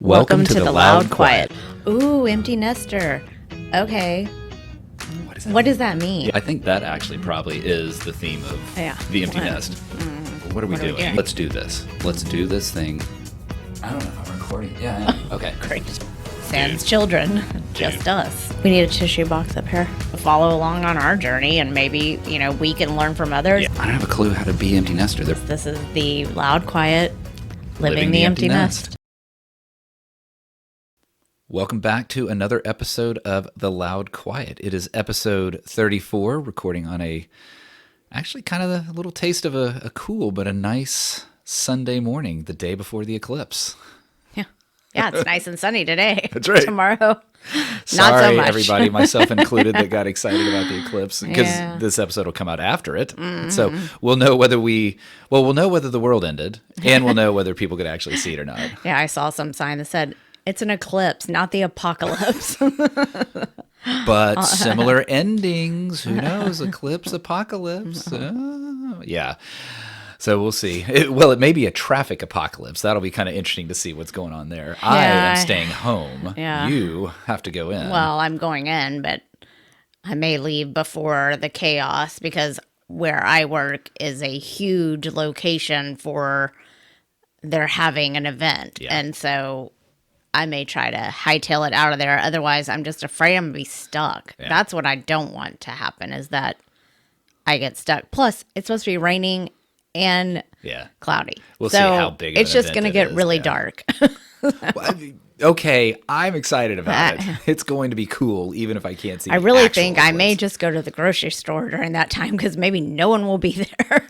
Welcome to the Loud Quiet. Ooh, empty nester. Okay. What does that mean? Yeah, I think that actually probably is the theme of the empty nest. What are we doing? Let's do this. Let's do this thing. I don't know if I'm recording. Yeah. Okay. Great. Sans children. Just us. We need a tissue box up here. Follow along on our journey and maybe, we can learn from others. Yeah. I don't have a clue how to be empty nester. This is the Loud Quiet, living the empty nest. Welcome back to another episode of The Loud Quiet. It is episode 34, recording on actually kind of a little taste of a cool but a nice Sunday morning, the day before the eclipse. Yeah, it's nice and sunny today. That's right. Tomorrow, not Sorry, so much. Everybody, myself included, that got excited about the eclipse, because this episode will come out after it. Mm-hmm. So we'll know whether we'll know whether the world ended, and we'll know whether people could actually see it or not. Yeah, I saw some sign that said, it's an eclipse, not the apocalypse. But similar endings. Who knows? Eclipse, apocalypse. Yeah. So we'll see. It may be a traffic apocalypse. That'll be kind of interesting to see what's going on there. Yeah, I am staying home. Yeah. You have to go in. Well, I'm going in, but I may leave before the chaos because where I work is a huge location for they're having an event. Yeah. And so I may try to hightail it out of there. Otherwise, I'm just afraid I'm going to be stuck. Yeah. That's what I don't want to happen, is that I get stuck. Plus, it's supposed to be raining and cloudy. We'll see how big of it's just going to get really dark. Well, okay, I'm excited about it. It's going to be cool, even if I can't see. I really think I may just go to the grocery store during that time because maybe no one will be there.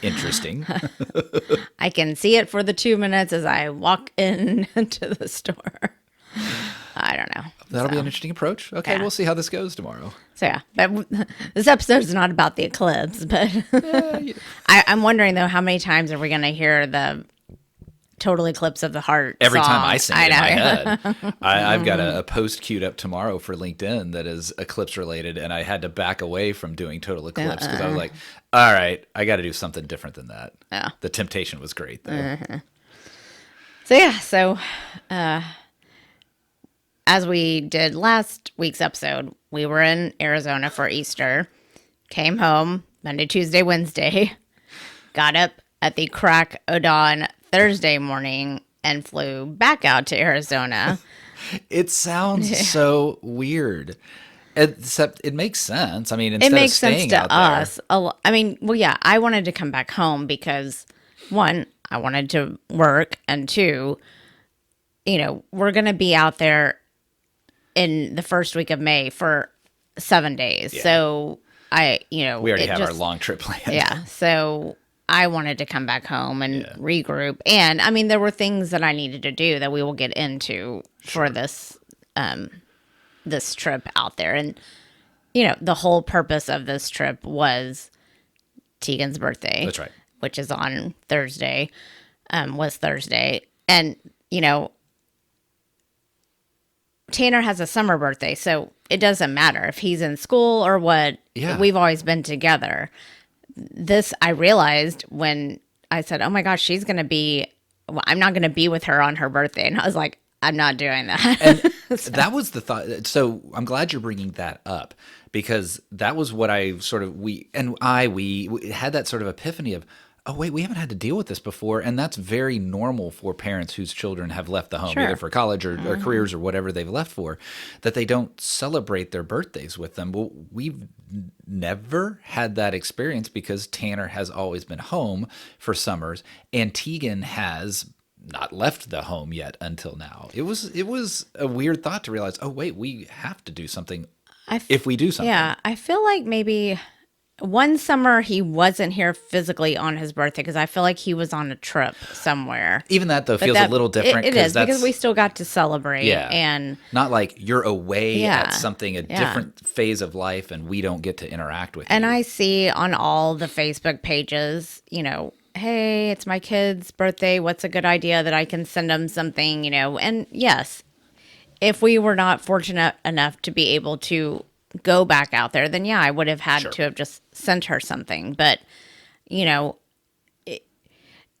Interesting. I can see it for the 2 minutes as I walk into the store. I don't know. That'll be an interesting approach. Okay, we'll see how this goes tomorrow. So but this episode is not about the eclipse, but I'm wondering though, how many times are we going to hear the Total Eclipse of the Heart every song? Time I sing it in my head. I've got a post queued up tomorrow for LinkedIn that is eclipse related, and I had to back away from doing Total Eclipse because I was like, all right, I got to do something different than that. Yeah. The temptation was great though. So as we did last week's episode, we were in Arizona for Easter, came home Monday, Tuesday, Wednesday, got up at the crack of dawn Thursday morning and flew back out to Arizona. It sounds so weird. Except it makes sense. I mean, instead it makes of staying sense to out us. I wanted to come back home because, one, I wanted to work, and two, we're going to be out there in the first week of May for 7 days. Yeah. So we already have our long trip planned. Yeah. So I wanted to come back home and regroup. And I mean, there were things that I needed to do that we will get into for this, this trip out there. And, the whole purpose of this trip was Teagan's birthday. That's right. Which is on Thursday, was Thursday. And, Tanner has a summer birthday, so it doesn't matter if he's in school or what. Yeah. We've always been together. This, I realized when I said, oh my gosh, I'm not going to be with her on her birthday. And I was like, I'm not doing that. And that was the thought. So I'm glad you're bringing that up, because that was what I sort of, we had that sort of epiphany of, oh, wait, we haven't had to deal with this before. And that's very normal for parents whose children have left the home, either for college or careers or whatever they've left for, that they don't celebrate their birthdays with them. Well, we've never had that experience because Tanner has always been home for summers, and Teagan has not left the home yet until now. It was a weird thought to realize, oh, wait, we have to do something if we do something. Yeah, I feel like maybe one summer he wasn't here physically on his birthday because I feel like he was on a trip somewhere. Even that, though, feels a little different. It is, because we still got to celebrate. Yeah. And not like you're away at something, a different phase of life, and we don't get to interact with you. And I see on all the Facebook pages, hey, it's my kid's birthday. What's a good idea that I can send them something, And yes, if we were not fortunate enough to be able to go back out there, then I would have had to have just sent her something. But,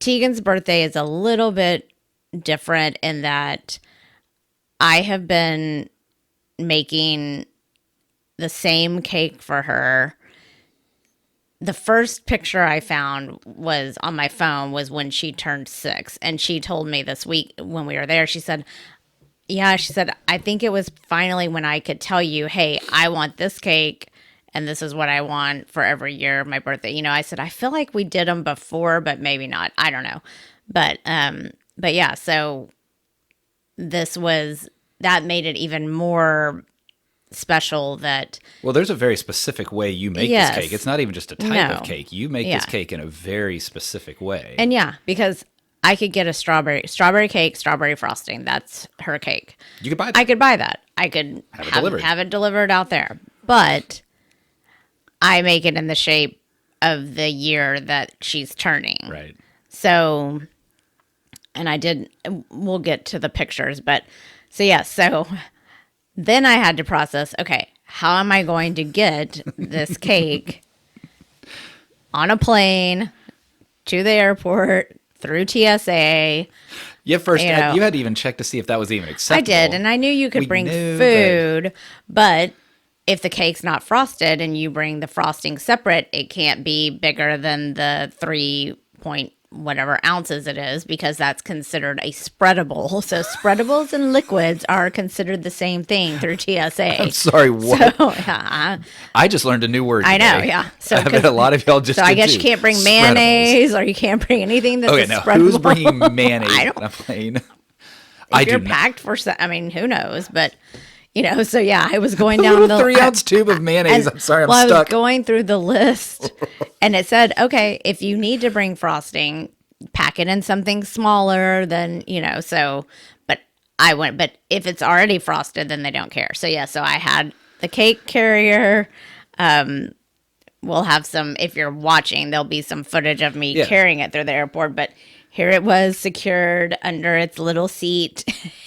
Teagan's birthday is a little bit different in that I have been making the same cake for her. The first picture I found was on my phone was when she turned 6. And she told me this week when we were there, she said, I think it was finally when I could tell you, hey, I want this cake and this is what I want for every year of my birthday. You know, I said, I feel like we did them before, but maybe not. I don't know. But yeah, so that made it even more special that. Well, there's a very specific way you make this cake. It's not even just a type of cake. You make this cake in a very specific way. And because I could get a strawberry cake, strawberry frosting. That's her cake. You could buy that. I could buy that. I could have it delivered out there. But I make it in the shape of the year that she's turning. Right. So, and we'll get to the pictures, but so then I had to process, okay, how am I going to get this cake on a plane to the airport through TSA? Yeah, first, you had to even check to see if that was even acceptable. I did, and I knew you could bring food, but if the cake's not frosted and you bring the frosting separate, it can't be bigger than the 3 point whatever ounces it is, because that's considered a spreadable. So spreadables and liquids are considered the same thing through TSA. I'm sorry, what? So, I just learned a new word today. I know, yeah. So I bet a lot of y'all just. So I guess you can't bring mayonnaise, or you can't bring anything that's okay. Now, who's bringing mayonnaise on a plane? If you're packed for, I mean, who knows? But so yeah, I was going down the 3-ounce tube of mayonnaise. I'm sorry, I'm stuck. I was going through the list, and it said, okay, if you need to bring frosting, pack it in something smaller than, so, but if it's already frosted, then they don't care. So yeah, so I had the cake carrier. We'll have if you're watching, there'll be some footage of me carrying it through the airport, but here it was secured under its little seat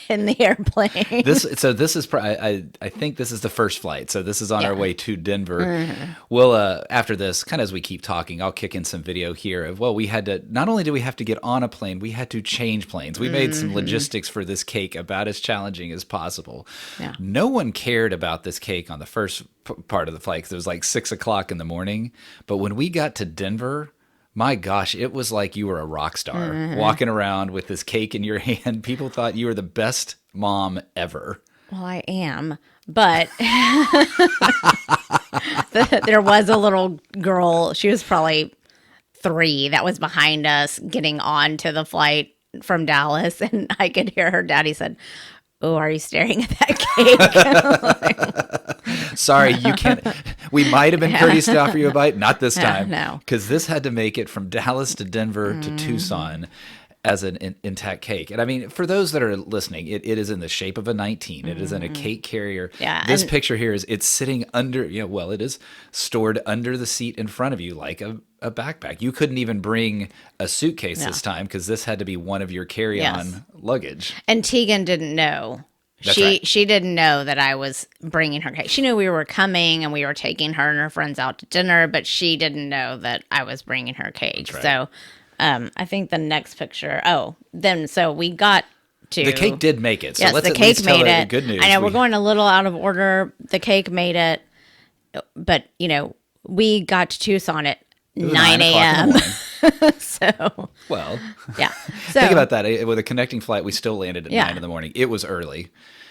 in the airplane. This is I think this is the first flight. So this is on our way to Denver. Mm-hmm. We'll after this, kind of as we keep talking, I'll kick in some video here of we had to, not only did we have to get on a plane, we had to change planes. We made some logistics for this cake about as challenging as possible. Yeah. No one cared about this cake on the first part of the flight because it was like 6 o'clock in the morning. But when we got to Denver, my gosh, it was like you were a rock star walking around with this cake in your hand. People thought you were the best mom ever. Well, I am, but there was a little girl. She was probably 3 that was behind us getting on to the flight from Dallas, and I could hear her daddy said, "Oh, are you staring at that cake?" Sorry, you can't. We might have been courteous to offer you a bite. Not this time. No. Because this had to make it from Dallas to Denver to Tucson as an intact cake. And I mean, for those that are listening, it is in the shape of a 19. It is in a cake carrier. Yeah, this picture here it's sitting under, it is stored under the seat in front of you like a backpack. You couldn't even bring a suitcase this time because this had to be one of your carry-on luggage. And Teagan didn't know. She didn't know that I was bringing her cake. She knew we were coming and we were taking her and her friends out to dinner, but she didn't know that I was bringing her cake. Right. So I think the next picture. So we got to the cake did make it. So yes, let's the at cake least tell made her it. The good news. I know we're going a little out of order. The cake made it, but we got to Tucson at 9 a.m. So yeah. So think about that. With a connecting flight, we still landed at 9 in the morning. It was early.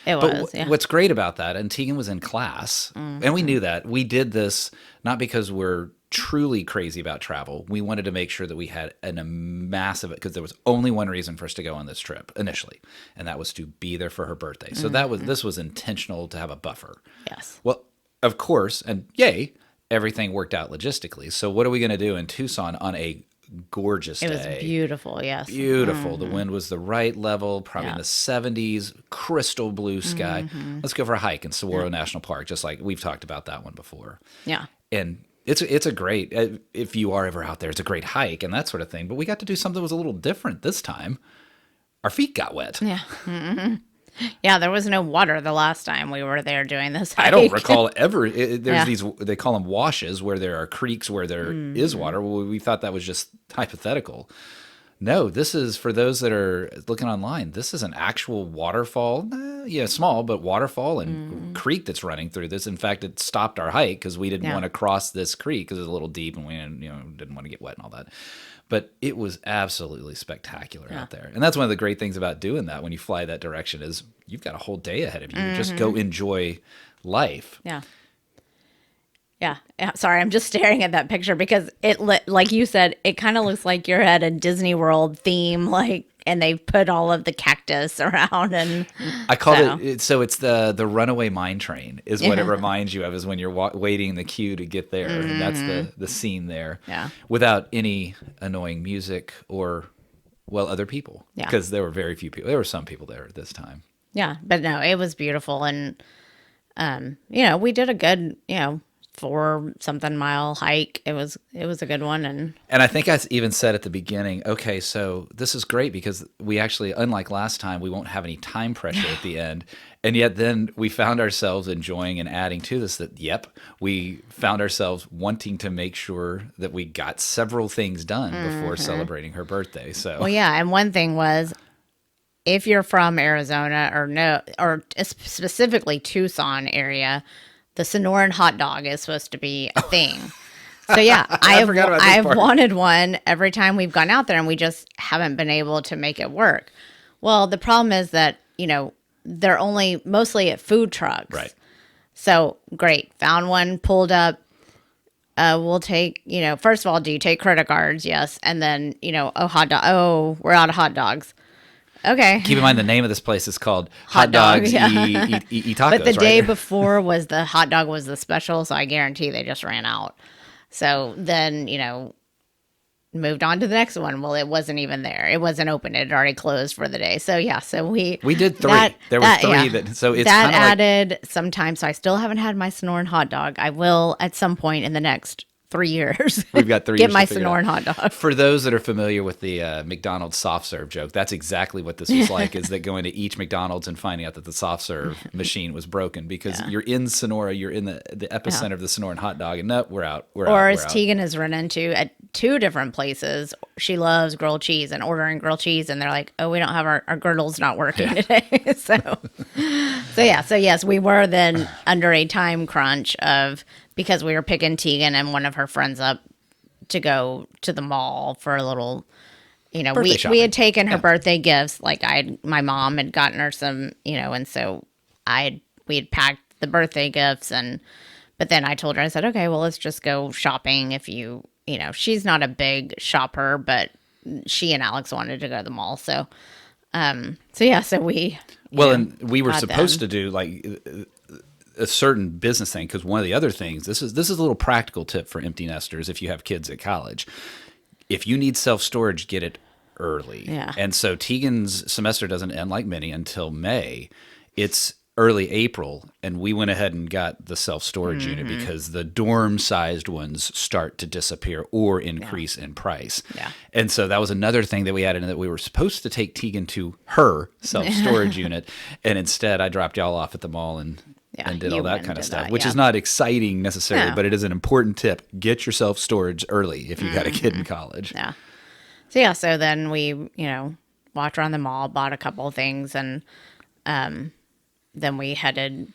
What's great about that, and Teagan was in class, and we knew that. We did this not because we're truly crazy about travel. We wanted to make sure that we had a massive, because there was only one reason for us to go on this trip initially, and that was to be there for her birthday. So this was intentional to have a buffer. Yes. Well, of course, and yay, everything worked out logistically. So what are we going to do in Tucson on a gorgeous day? It was beautiful, yes. Beautiful. The wind was the right level, probably in the 70s, crystal blue sky. Let's go for a hike in Saguaro National Park, just like we've talked about that one before. Yeah. And it's a great, if you are ever out there, it's a great hike and that sort of thing. But we got to do something that was a little different this time. Our feet got wet. Yeah. Mm-hmm. Yeah, there was no water the last time we were there doing this hike. I don't recall ever. There's these, they call them washes, where there are creeks where there is water. Well, we thought that was just hypothetical. No, this is for those that are looking online. This is an actual waterfall. Yeah, small, but waterfall and creek that's running through this. In fact, it stopped our hike because we didn't Yeah. want to cross this creek because it was a little deep and we didn't want to get wet and all that. But it was absolutely spectacular out there. And that's one of the great things about doing that when you fly that direction is you've got a whole day ahead of you. Just go enjoy life. Yeah. Yeah. Sorry, I'm just staring at that picture because like you said, it kind of looks like you're at a Disney World theme, and they put all of the cactus around, and I called it. So it's the runaway mine train is what it reminds you of. Is when you're waiting in the queue to get there, and that's the scene there. Yeah. Without any annoying music or other people. Yeah. Because there were very few people. There were some people there at this time. Yeah, but no, it was beautiful, and we did a good 4-something-mile hike. It was a good one, and I think I even said at the beginning, okay, so this is great because we actually, unlike last time, we won't have any time pressure at the end. And yet then we found ourselves enjoying and adding to this we found ourselves wanting to make sure that we got several things done before celebrating her birthday. So well, yeah, and one thing was, if you're from Arizona or specifically Tucson area, the Sonoran hot dog is supposed to be a thing. So yeah, I've wanted one every time we've gone out there, and we just haven't been able to make it work. Well, the problem is that, they're only mostly at food trucks. Right. So great. Found one, pulled up. We'll take, first of all, do you take credit cards? Yes. And then, hot dog. Oh, we're out of hot dogs. Okay. Keep in mind the name of this place is called Hot Dogs yeah. E Tacos. But the day right? before was the hot dog was the special, so I guarantee they just ran out. So then, moved on to the next one. Well, it wasn't even there. It wasn't open. It had already closed for the day. So yeah, so we did 3. There were 3 that so it's that kind of added some time. So I still haven't had my Sonoran hot dog. I will at some point in the next 3 years. We've got 3 Get years my to figure Sonoran out. hot dog. For those that are familiar with the McDonald's soft serve joke, that's exactly what this was like, is that going to each McDonald's and finding out that the soft serve machine was broken because you're in Sonora, you're in the epicenter of the Sonoran hot dog, and we're out. Or as Teagan has run into at 2 different places, she loves grilled cheese and ordering grilled cheese, and they're like, oh, we don't have our girdle's not working today. So yes, we were then under a time crunch because we were picking Teagan and one of her friends up to go to the mall for a little, we had taken her birthday gifts. Like my mom had gotten her some, and so we had packed the birthday gifts, but then I told her, I said, okay, well, let's just go shopping. If she's not a big shopper, but she and Alex wanted to go to the mall. So we, and we were supposed to do like a certain business thing, because one of the other things, this is a little practical tip for empty nesters if you have kids at college. If you need self-storage, get it early. Yeah. And so Teagan's semester doesn't end like many until May. It's early April, and we went ahead and got the self-storage unit because the dorm-sized ones start to disappear or increase in price. Yeah. And so that was another thing that we added, in that we were supposed to take Teagan to her self-storage unit, and instead I dropped y'all off at the mall and did all that kind of stuff, which is not exciting necessarily, but it is an important tip. Get yourself storage early if you got a kid in college. Yeah. So then we, walked around the mall, bought a couple of things, and then we headed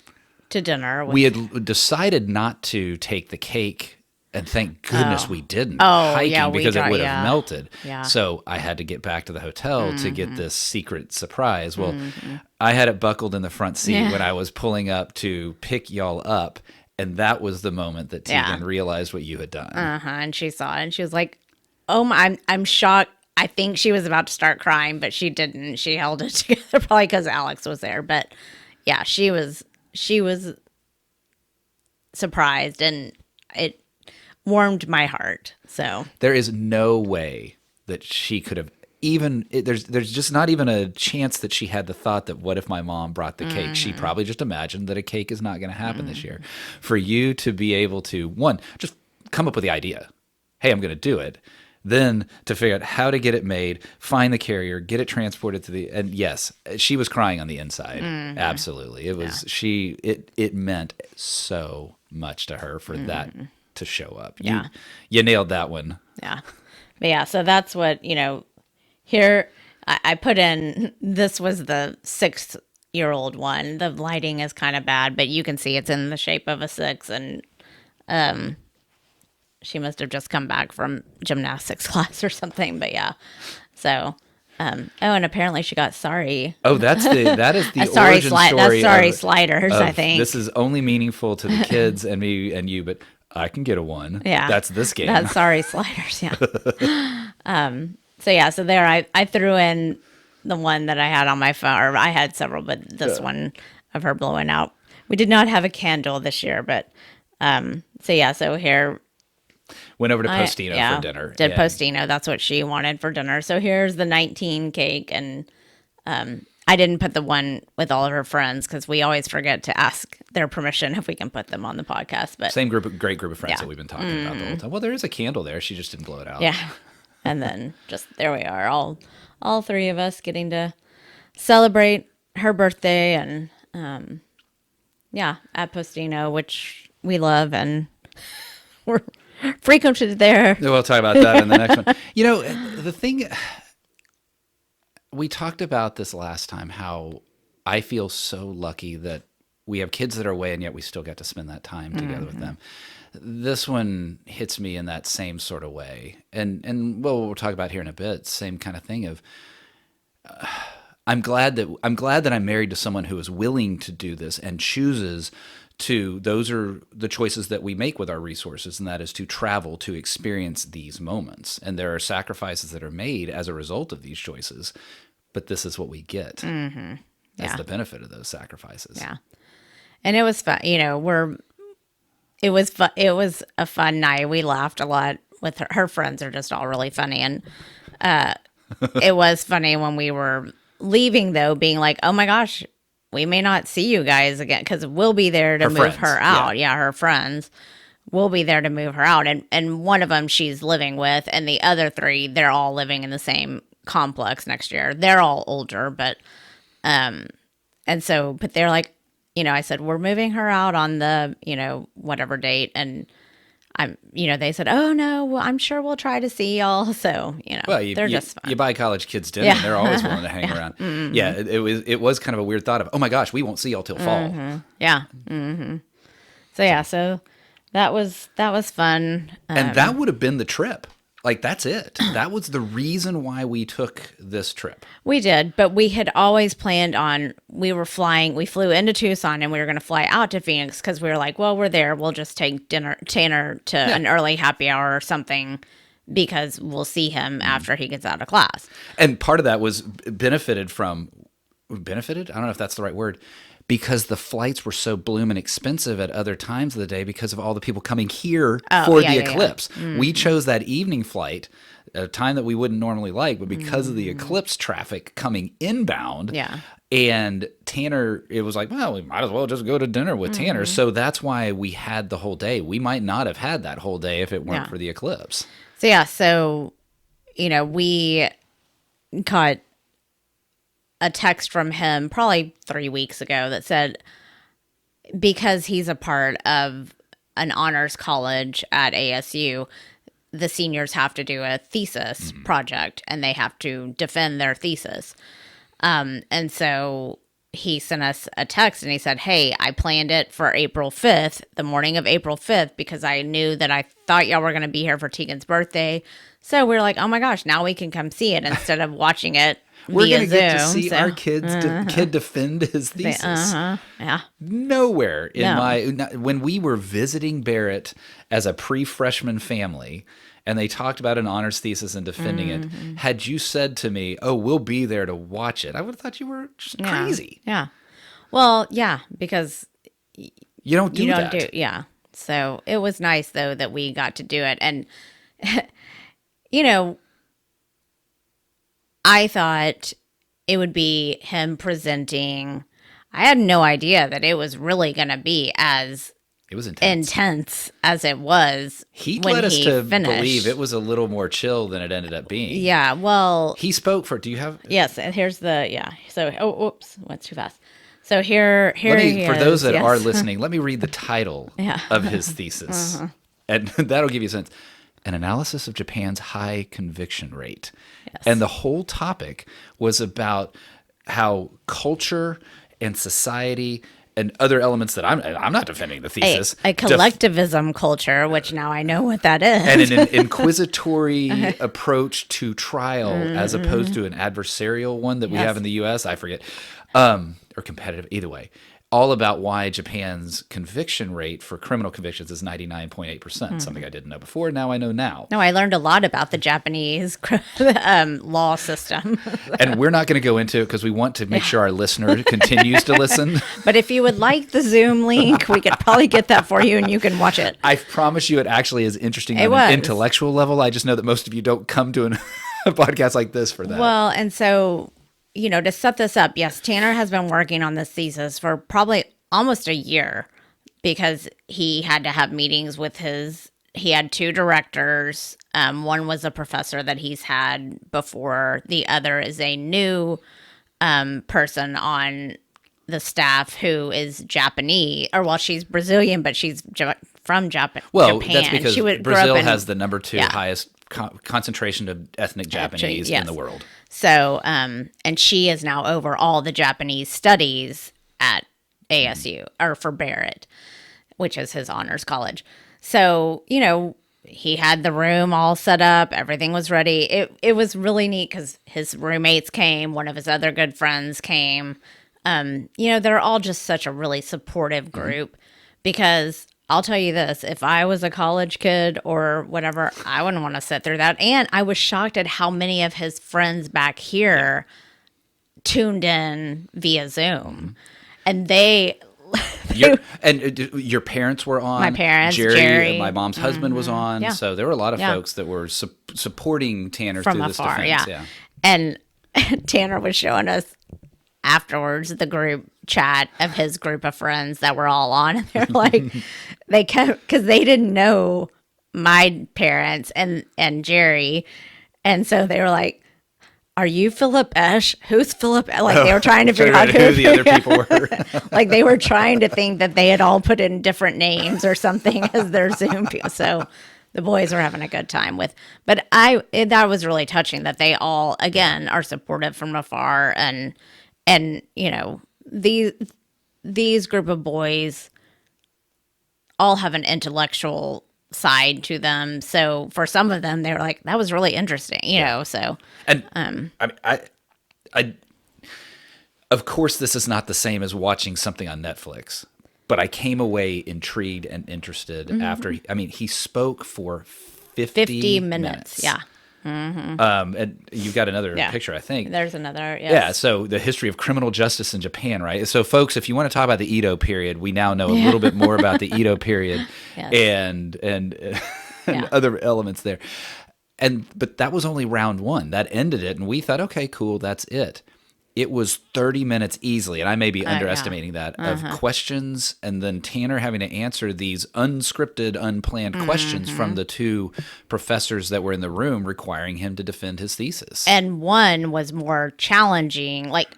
to dinner. We had decided not to take the cake, and thank goodness we didn't, hiking, because it would have melted. Yeah. So I had to get back to the hotel to get this secret surprise. Well, I had it buckled in the front seat when I was pulling up to pick y'all up, and that was the moment that Teagan realized what you had done. And she saw it, and she was like, "Oh my, I'm shocked." I think she was about to start crying, but she didn't. She held it together, probably because Alex was there. But yeah, she was surprised, and it warmed my heart. So there is no way that she could have there's just not even a chance that she had the thought that, what if my mom brought the cake? She probably just imagined that a cake is not going to happen this year. For you to be able to, one, just come up with the idea, hey, I'm going to do it. Then to figure out how to get it made, find the carrier, get it transported to and yes, she was crying on the inside. Absolutely. It was, it meant so much to her for that to show up. You nailed that one. Yeah. But yeah, so that's what, Here, I put in, this was the 6-year-old one. The lighting is kind of bad, but you can see it's in the shape of a 6. And she must have just come back from gymnastics class or something. But yeah. So, and apparently she got sorry. Oh, that is the sorry origin story. That's sorry sliders, I think. This is only meaningful to the kids and me and you, but I can get a 1. Yeah. That's this game. That's sorry sliders, yeah. So yeah, so there I threw in the one that I had on my phone, or I had several, but this one of her blowing out. We did not have a candle this year, but so yeah, so here went over to Postino for dinner. Did Postino, that's what she wanted for dinner. So here's the 19 cake, and I didn't put the one with all of her friends because we always forget to ask their permission if we can put them on the podcast. But same great group of friends that we've been talking about the whole time. Well, there is a candle there. She just didn't blow it out. Yeah. And then just there we are, all 3 of us getting to celebrate her birthday, and at Postino, which we love, and we're frequented there. We'll talk about that in the next one. You know, the thing, we talked about this last time, how I feel so lucky that we have kids that are away and yet we still get to spend that time together with them. This one hits me in that same sort of way. And well, we'll talk about here in a bit, same kind of thing of, I'm glad that I'm married to someone who is willing to do this and chooses to. Those are the choices that we make with our resources, and that is to travel to experience these moments. And there are sacrifices that are made as a result of these choices, but this is what we get as the benefit of those sacrifices. Yeah, and it was fun. You know, it was fun. It was a fun night. We laughed a lot with her. Her friends are just all really funny, and it was funny when we were leaving, though, being like, "Oh my gosh, we may not see you guys again," because we'll be there to move her out. Yeah, her friends will be there to move her out, and one of them she's living with, and the other 3 they're all living in the same complex next year. They're all older, but but they're like, you know, I said, we're moving her out on the, you know, whatever date. And they said, oh no, well, I'm sure we'll try to see y'all. So, you know, they're just fun. You buy college kids dinner and they're always willing to hang around. Mm-hmm. Yeah. It was kind of a weird thought of, oh my gosh, we won't see y'all till fall. Yeah. Mm-hmm. So that was fun. And that would have been the trip. Like, that's it. That was the reason why we took this trip. We did, but we had always planned on, we flew into Tucson and we were going to fly out to Phoenix because we were like, well, we're there. We'll just take Tanner to an early happy hour or something because we'll see him after he gets out of class. And part of that was benefited? I don't know if that's the right word. Because the flights were so blooming expensive at other times of the day because of all the people coming here for the eclipse. Yeah. Mm-hmm. We chose that evening flight at a time that we wouldn't normally like, but because of the eclipse traffic coming inbound, and Tanner, it was like, well, we might as well just go to dinner with Tanner. So that's why we had the whole day. We might not have had that whole day if it weren't for the eclipse. So, you know, we caught a text from him probably 3 weeks ago that said, because he's a part of an honors college at ASU, the seniors have to do a thesis project and they have to defend their thesis. And so he sent us a text and he said, hey, I planned it for April 5th, the morning of April 5th, because I knew that I thought y'all were going to be here for Teagan's birthday. So we were like, oh my gosh, now we can come see it instead of watching it we're going to get to see our kid defend his thesis. Yeah. Nowhere when we were visiting Barrett as a pre-freshman family and they talked about an honors thesis and defending it, had you said to me, oh, we'll be there to watch it, I would have thought you were just crazy. Yeah. Well, yeah, because you don't do that. Yeah. So it was nice, though, that we got to do it. And, you know, I thought it would be him presenting. I had no idea that it was really going to be as intense as it was. He led us to believe it was a little more chill than it ended up being. Yeah, well, he spoke for. Do you have? Yes, and here's the So, oops, went too fast. So here he is. For those that are listening, let me read the title of his thesis, and that'll give you a sense. an analysis of Japan's high conviction rate. Yes. And the whole topic was about how culture and society and other elements that I'm not defending the thesis. A collectivism culture, which now I know what that is. And an inquisitory approach to trial as opposed to an adversarial one that we have in the U.S. I forget. Or competitive, either way. All about why Japan's conviction rate for criminal convictions is 99.8%, something I didn't know before. Now I know now. No, I learned a lot about the Japanese law system. And we're not going to go into it because we want to make sure our listener continues to listen. But if you would like the Zoom link, we could probably get that for you and you can watch it. I promise you it actually is interesting on an intellectual level. I just know that most of you don't come to a podcast like this for that. Well, and so... to set this up, yes, Tanner has been working on this thesis for probably almost a year because he had to have meetings with he had 2 directors. One was a professor that he's had before. The other is a new person on the staff who is Japanese, she's Brazilian, but she's from Japan. Well, that's because Brazil has the number 2 highest concentration of ethnic Japanese in the world. So, and she is now over all the Japanese studies at ASU, or for Barrett, which is his honors college. So, he had the room all set up. Everything was ready. It was really neat because his roommates came. One of his other good friends came. They're all just such a really supportive group because I'll tell you this, if I was a college kid or whatever, I wouldn't want to sit through that. And I was shocked at how many of his friends back here tuned in via Zoom. And your parents were on. My parents, Jerry my mom's husband was on. Yeah. So there were a lot of folks that were supporting Tanner from through afar, this defense. Yeah. And Tanner was showing us afterwards the group chat of his group of friends that were all on, and they're like they kept, because they didn't know my parents and Jerry, and so they were like, are you Philip Esch? Who's Philip? Like they were trying to figure out who the other people were. Like they were trying to think that they had all put in different names or something as their Zoom people. So the boys were having a good time but that was really touching that they all, again, are supportive from afar. And these group of boys all have an intellectual side to them. So for some of them, they were like, that was really interesting, so. And I of course, this is not the same as watching something on Netflix, but I came away intrigued and interested after, he spoke for 50 minutes. Yeah. Mm-hmm. And you've got another picture, I think. There's another, yes. Yeah, so the history of criminal justice in Japan, right? So, folks, if you want to talk about the Edo period, we now know a little bit more about the Edo period and other elements there. But that was only round 1. That ended it, and we thought, okay, cool, that's it. It was 30 minutes easily, and I may be underestimating that, of questions, and then Tanner having to answer these unscripted, unplanned questions from the 2 professors that were in the room, requiring him to defend his thesis. And one was more challenging, like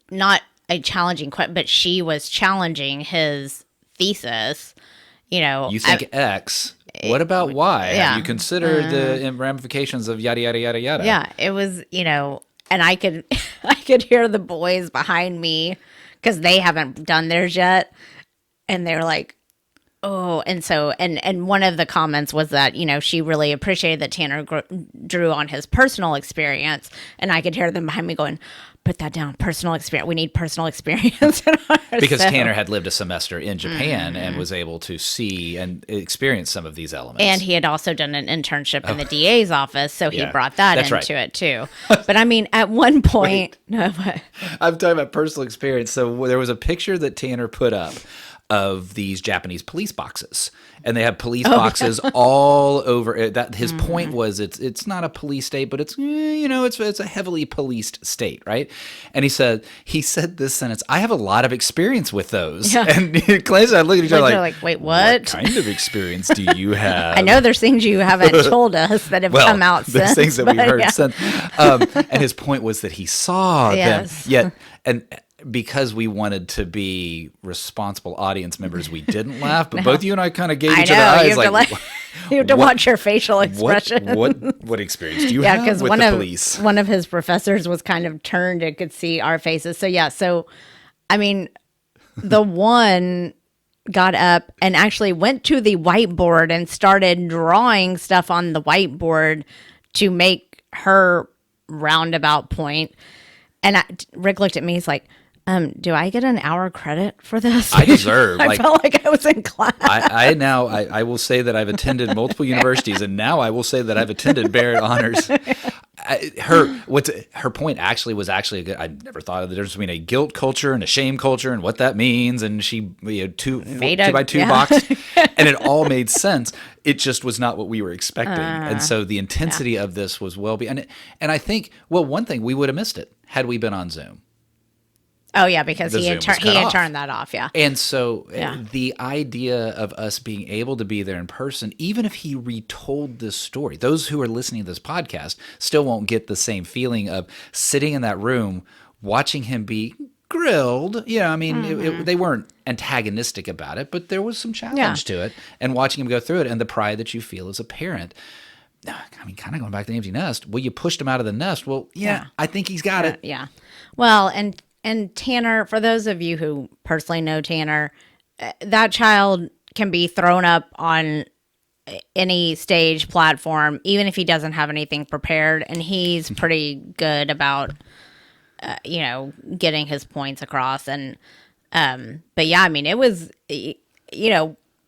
not a challenging question, but she was challenging his thesis. You think X. What about Y? Have you considered the ramifications of yada, yada, yada, yada? Yeah, it was, and I could hear the boys behind me because they haven't done theirs yet, and they're like, "Oh!" And so, and one of the comments was that she really appreciated that Tanner drew on his personal experience, and I could hear them behind me going, "Put that down, personal experience. We need personal experience." Because Tanner had lived a semester in Japan and was able to see and experience some of these elements. And he had also done an internship in the DA's office, so he brought that into it too. But at one point... I'm talking about personal experience. So there was a picture that Tanner put up of these Japanese police boxes, and they have police boxes all over. That his point was, it's not a police state, but it's it's a heavily policed state, right? And he said this sentence: "I have a lot of experience with those." Yeah. And Clayton and I look at each other like, "Wait, what kind of experience do you have?" I know there's things you haven't told us that have come out since. There's things that we've heard since. And his point was that he saw them, yet because we wanted to be responsible audience members, we didn't laugh. But both you and I kind of gave each other eyes like, You have to watch your facial expression. What experience do you Yeah, have because with the police? one of his professors was kind of turned and could see our faces. So I mean, the one got up and actually went to the whiteboard and started drawing stuff on the whiteboard to make her roundabout point. And Rick looked at me. He's like, do I get an hour credit for this? I deserve. I felt like I was in class. I will say that I've attended multiple universities, and now I will say that I've attended Barrett Honors. Her point was actually a good. I never thought of the difference between a guilt culture and a shame culture and what that means. And she two by two box, and it all made sense. It just was not what we were expecting, and so the intensity of this was and I think one thing we would have missed it had we been on Zoom. Oh, yeah, because he had turned that off, yeah. And so the idea of us being able to be there in person, even if he retold this story, those who are listening to this podcast still won't get the same feeling of sitting in that room, watching him be grilled. Yeah, I mean, they weren't antagonistic about it, but there was some challenge to it. And watching him go through it and the pride that you feel as a parent. I mean, kind of going back to the empty nest. Well, you pushed him out of the nest. Well, I think he's got it. Yeah. Well, and Tanner, for those of you who personally know Tanner, that child can be thrown up on any stage platform, even if he doesn't have anything prepared. And he's pretty good about, getting his points across. And, but yeah, I mean, it was,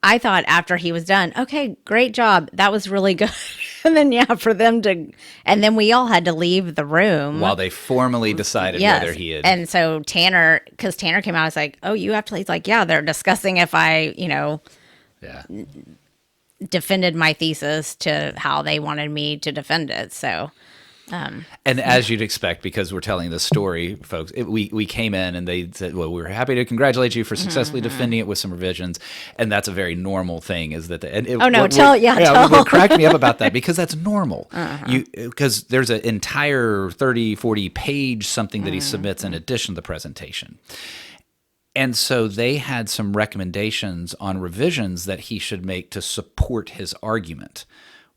I thought after he was done, okay, great job. That was really good. And then, for them to, and then we all had to leave the room. While they formally decided whether he had. And so because Tanner came out, I was like, oh, you have to, he's like, yeah, they're discussing if I, defended my thesis to how they wanted me to defend it. So. And as you'd expect, because we're telling this story, folks, we came in and they said, well, we were happy to congratulate you for successfly defending it with some revisions. And that's a very normal thing is that. Tell. What cracked me up about that, because that's normal. Because there's an entire 30, 40 page something that he submits in addition to the presentation. And so they had some recommendations on revisions that he should make to support his argument.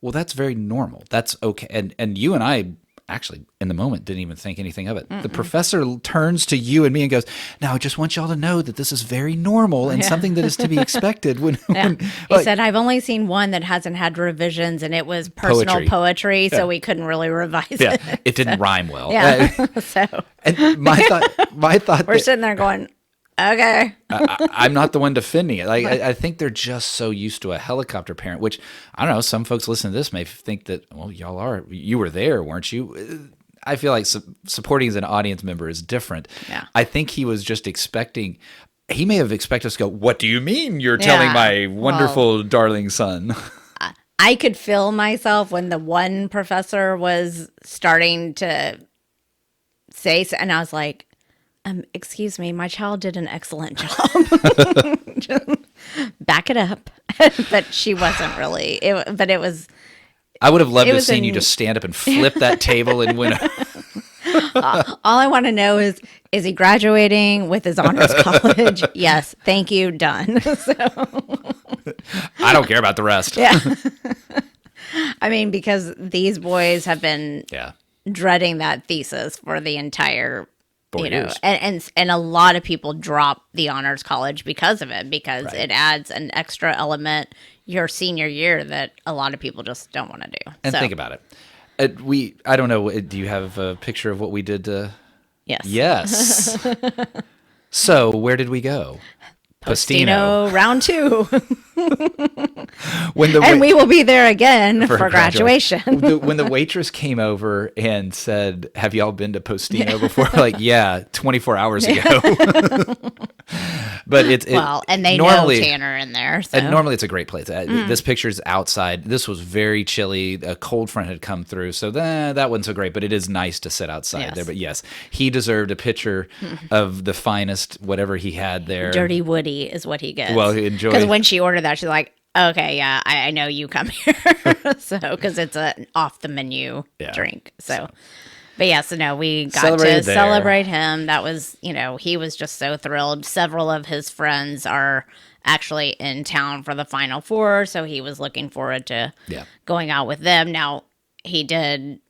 Well, that's very normal. That's okay. And you and I actually, in the moment, didn't even think anything of it. The professor turns to you and me and goes, now, I just want y'all to know that this is very normal and something that is to be expected. When he said, I've only seen one that hasn't had revisions, and it was personal poetry, so we couldn't really revise it. It didn't rhyme well. Yeah. And my thought we're sitting there going, okay. I'm not the one defending it. I think they're just so used to a helicopter parent, which, I don't know, some folks listening to this may think that, well, you were there, weren't you? I feel like supporting as an audience member is different. Yeah. I think he was just expecting, he may have expected us to go, what do you mean you're telling my wonderful, darling son? I could feel myself when the one professor was starting to say, and I was like, excuse me, my child did an excellent job. Just back it up. But she wasn't really. But it was. I would have loved to have seen you just stand up and flip that table and win. All I want to know is he graduating with his honors college? Yes. Thank you. Done. So. I don't care about the rest. Yeah. I mean, because these boys have been dreading that thesis for the entire. And a lot of people drop the honors college because of it, because it adds an extra element your senior year that a lot of people just don't want to do. And think about it. I don't know. Do you have a picture of what we did? Yes. Yes. So where did we go? Postino round 2. And we will be there again for graduation. When the waitress came over and said, have y'all been to Postino before? Like, 24 hours ago. But and they know Tanner in there. So. And normally it's a great place. This picture's outside. This was very chilly. A cold front had come through. So that wasn't so great, but it is nice to sit outside there. But yes, he deserved a picture of the finest, whatever he had there. Dirty Woody is what he gets. Well, enjoy. Because when she ordered that, she's like, okay, I know you come here. So, because it's an off the menu drink. So, But yeah, so no, we got Celebrated to there. celebrate him. That was, he was just so thrilled. Several of his friends are actually in town for the Final Four, so he was looking forward to going out with them. Now, he did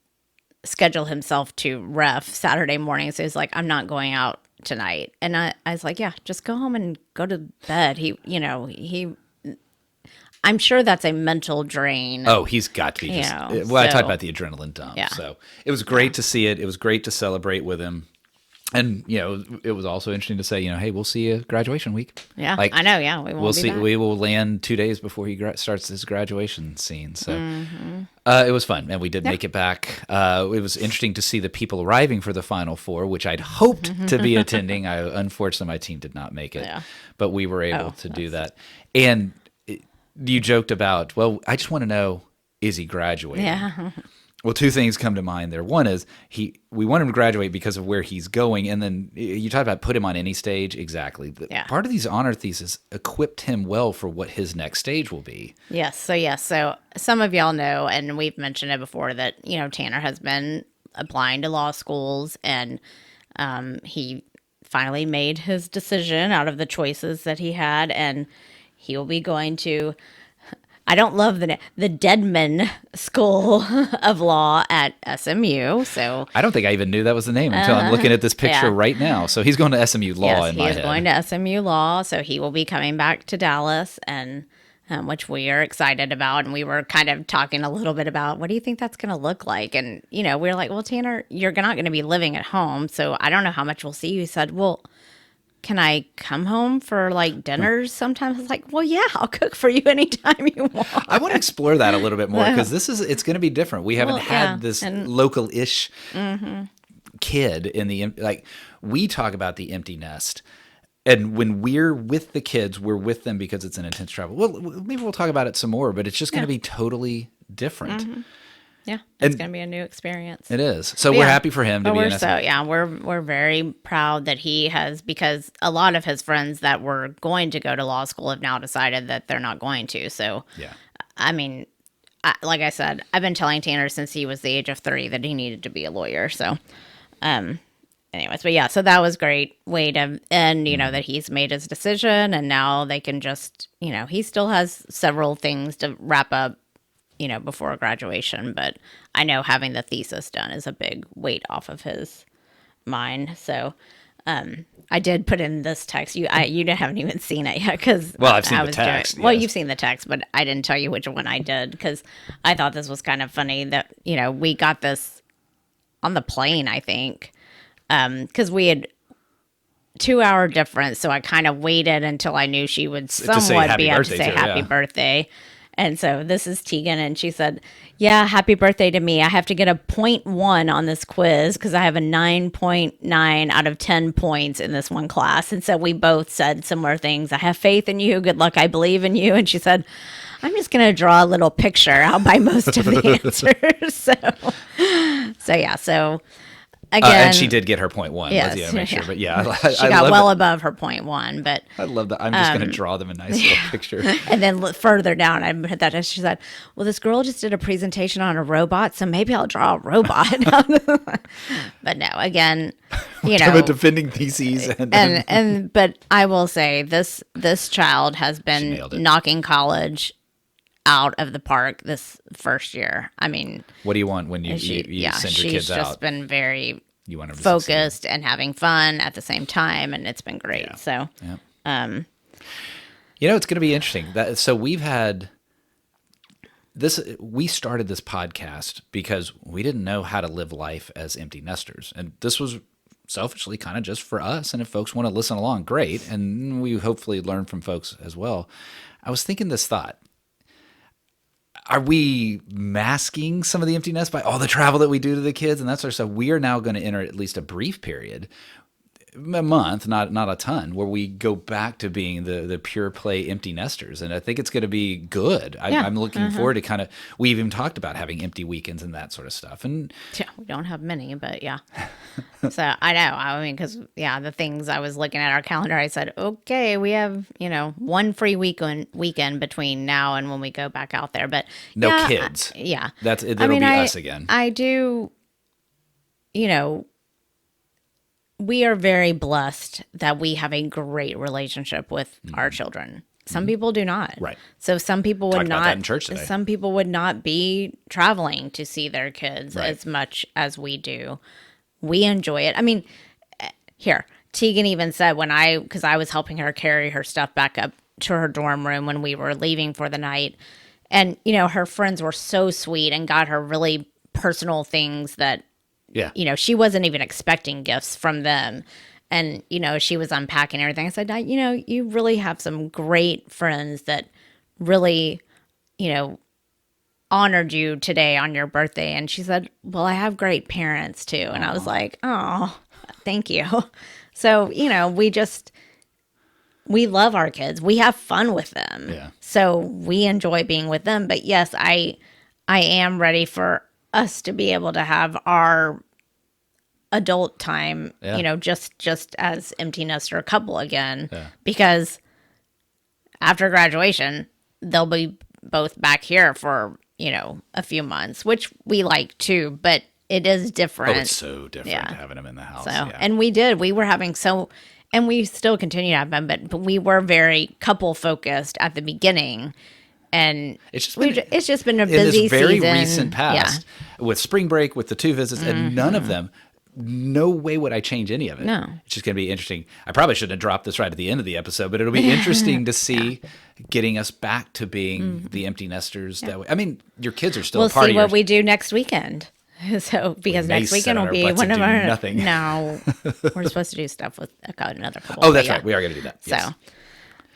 schedule himself to ref Saturday morning, so he's like, I'm not going out tonight. And I was like, yeah, just go home and go to bed. I'm sure that's a mental drain. Oh, he's got to be. I talked about the adrenaline dump. Yeah. So it was great to see it. It was great to celebrate with him. And, it was also interesting to say, hey, we'll see you graduation week. Yeah, I know. Yeah, we'll see. Back. We will land 2 days before he starts his graduation scene. So it was fun. And we did make it back. It was interesting to see the people arriving for the Final Four, which I'd hoped to be attending. Unfortunately, my team did not make it. Yeah. But we were able to do that. And you joked about, well, I just want to know, is he graduating? Yeah. Well, two things come to mind there. One is we want him to graduate because of where he's going, and then you talk about put him on any stage. Exactly. Yeah. Part of these honor theses equipped him well for what his next stage will be. Yes. So some of y'all know, and we've mentioned it before, that Tanner has been applying to law schools, and he finally made his decision out of the choices that he had, and he will be going to, I don't love the Deadman School of Law at SMU. So I don't think I even knew that was the name until I'm looking at this picture right now. So he's going to SMU Law in my head. He is going to SMU Law. So he will be coming back to Dallas, and which we are excited about. And we were kind of talking a little bit about, what do you think that's going to look like? And, we were like, well, Tanner, you're not going to be living at home, so I don't know how much we'll see you. He said, well, can I come home for like dinners sometimes? I was like, well, yeah, I'll cook for you anytime you want. I want to explore that a little bit more, because it's going to be different. We haven't had this local-ish kid in the, we talk about the empty nest. And when we're with the kids, we're with them because it's an intense travel. Well, maybe we'll talk about it some more, but it's just going to be totally different. Mm-hmm. Yeah, it's going to be a new experience. It is. So we're happy for him to be in SMU. We're very proud that he has, because a lot of his friends that were going to go to law school have now decided that they're not going to. So, I mean, like I said, I've been telling Tanner since he was the age of 3 that he needed to be a lawyer. So, anyways, but yeah, so that was great way to end, that he's made his decision, and now they can just, he still has several things to wrap up, before graduation, but I know having the thesis done is a big weight off of his mind. So, I did put in this text. You haven't even seen it yet, because I've seen the text. Well, you've seen the text, but I didn't tell you which one I did, because I thought this was kind of funny that we got this on the plane, I think, because we had 2-hour difference, so I kind of waited until I knew she would somewhat be able to say happy birthday. And so this is Teagan, and she said, yeah, happy birthday to me. I have to get a 0.1 on this quiz because I have a 9.9 out of 10 points in this one class. And so we both said similar things. I have faith in you. Good luck. I believe in you. And she said, I'm just going to draw a little picture out by most of the answers. So yeah. So again, and she did get her 0.1. Yes, make sure. But yeah, she got well above her 0.1. But I love that. I'm just going to draw them a nice little picture. And then further down, I put that. She said, "Well, this girl just did a presentation on a robot, so maybe I'll draw a robot." But no, again, defending theses but I will say this child has been knocking college out of the park this first year. I mean, what do you want when you send your kids out? She's just been very focused and having fun at the same time, and it's been great. Yeah. So, it's going to be interesting. So we've had this. We started this podcast because we didn't know how to live life as empty nesters, and this was selfishly kind of just for us. And if folks want to listen along, great, and we hopefully learn from folks as well. I was thinking this thought. Are we masking some of the emptiness by all the travel that we do to the kids and that sort of stuff? We are now going to enter at least a brief period, a month, not a ton, where we go back to being the pure play empty nesters. And I think it's going to be good. I'm looking forward to we've even talked about having empty weekends and that sort of stuff. And we don't have many, but yeah. So I know, I mean, because the things I was looking at our calendar, I said, okay, we have, one free weekend between now and when we go back out there, but no kids. Yeah. It'll be us again. I do you know, we are very blessed that we have a great relationship with our children. Some people do not. Right. So some people would Talked about not. that in church today. Some people would not be traveling to see their kids Right. as much as we do. We enjoy it. I mean, here, Teagan even said because I was helping her carry her stuff back up to her dorm room when we were leaving for the night. And, her friends were so sweet and got her really personal things that, Yeah. she wasn't even expecting gifts from them. And, she was unpacking everything. I said, you really have some great friends that really, honored you today on your birthday. And she said, well, I have great parents too. And I was like, oh, thank you. So, we love our kids. We have fun with them. Yeah. So we enjoy being with them. But yes, I am ready for us to be able to have our adult time, Yeah. just as empty nester couple again. Yeah. Because after graduation, they'll be both back here for, a few months, which we like too, but it is different. Oh, it's so different having them in the house. So, Yeah. and we were having and we still continue to have them, but we were very couple focused at the beginning. And It's just been a in busy this very season. recent past with spring break, with the 2 visits, and none of them. No way would I change any of it. No. It's just going to be interesting. I probably shouldn't have dropped this right at the end of the episode, but it'll be interesting to see getting us back to being the empty nesters that way. I mean, your kids are still We'll a part see of what we do next weekend. So, because may next sit weekend on will our be butts one and of do our nothing. No, we're supposed to do stuff with another couple. Oh, that's but right. We are going to do that. Yes.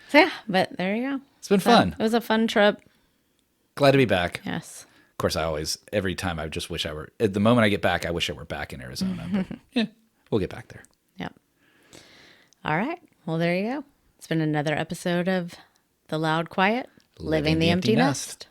So yeah, but there you go. It's been fun. It was a fun trip. Glad to be back. Yes. Of course, every time I just wish I were, at the moment I get back, I wish I were back in Arizona. But yeah, we'll get back there. Yep. All right. Well, there you go. It's been another episode of The Loud Quiet, Living the Empty Nest.